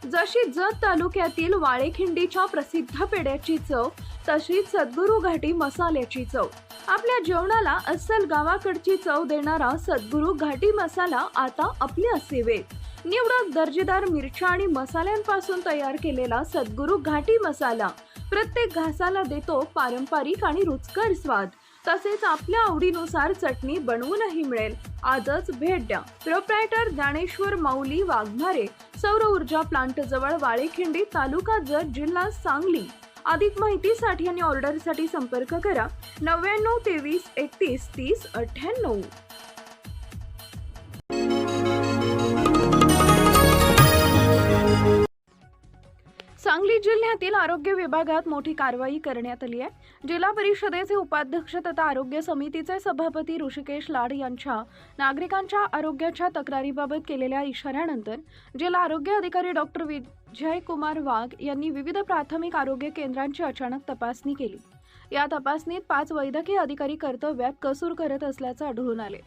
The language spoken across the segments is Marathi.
जशी जत तालुक्यातील वाळेखिंडीच्या प्रसिद्ध पेढ्याची चव, तशीच सद्गुरू घाटी मसाल्याची चव। आपल्या जेवणाला अस्सल गावाकडची चव देणारा सद्गुरू घाटी मसाला आता आपल्या सेवेत। निवडक दर्जेदार मिरच्या आणि मसाल्यांपासून तयार केलेला सद्गुरू घाटी मसाला प्रत्येक घासाला देतो पारंपरिक आणि रुचकर स्वाद। तसेच आपल्या आवडीनुसार चटणी बनवूनही मिळेल। आजच भेट द्या। प्रोप्रायटर ज्ञानेश्वर माऊली वाघमारे, सौर ऊर्जा प्लांट जवळ, वाळेखिंडी, तालुका जत, जिल्हा सांगली। अधिक माहितीसाठी आणि ऑर्डरसाठी संपर्क करा 99 23 31 30 98। सांगली जिल्ह्यातील आरोग्य विभागात मोठी कारवाई करण्यात आली आहे। जिल्हा परिषदेचे उपाध्यक्ष तथा आरोग्य समितीचे सभापती ऋषिकेश लाड यांच्या नागरिकांच्या आरोग्याच्या तक्रारीबाबत केलेल्या इशाऱ्यानंतर जिल्हा आरोग्य अधिकारी डॉक्टर विजय कुमार वाघ यांनी विविध प्राथमिक आरोग्य केंद्रांची अचानक तपासणी केली। या तपासणीत 5 वैद्यकीय अधिकारी कर्तव्यात कसूर करत असल्याचे आढळून आले।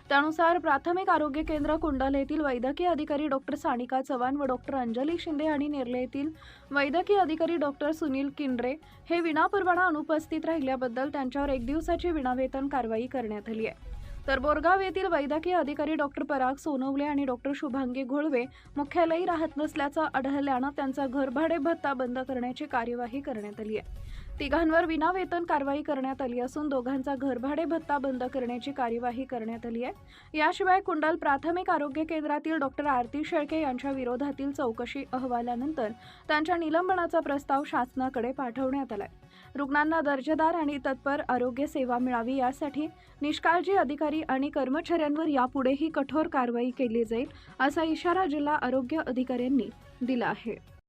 त्यानुसार प्राथमिक आरोग्य केंद्र कुंडल येथील वैद्यकीय अधिकारी डॉक्टर सानिका चव्हाण व डॉक्टर अंजली शिंदे आणि नेरले येथील वैद्यकीय अधिकारी डॉक्टर सुनील किंड्रे हे विनापरवाना अनुपस्थित राहिल्याबद्दल त्यांच्यावर 1 दिवसाची विनावेतन कारवाई करण्यात आली आहे। तर बोरगाव येथील वैद्यकीय अधिकारी डॉक्टर पराग सोनवले आणि डॉक्टर शुभांगी घोळवे मुख्यालयी राहत नसल्याचं आढळल्यानं त्यांचा घरभाडे भत्ता बंद करण्याची कार्यवाही करण्यात आली आहे। तिघांवर विनावेतन कारवाई करण्यात आली असून दोघांचा घरभाडे भत्ता बंद करण्याची कार्यवाही करण्यात आली आहे। याशिवाय कुंडल प्राथमिक आरोग्य केंद्रातील डॉक्टर आरती शेळके यांच्या विरोधातील चौकशी अहवालानंतर त्यांच्या निलंबनाचा प्रस्ताव शासनाकडे पाठवण्यात आलाय। रुग्णांना दर्जेदार आणि तत्पर आरोग्य सेवा मिळावी यासाठी निष्काळजी अधिकारी आणि कर्मचाऱ्यांवर यापुढेही कठोर कारवाई केली जाईल, असा इशारा जिल्हा आरोग्य अधिकाऱ्यांनी दिला आहे।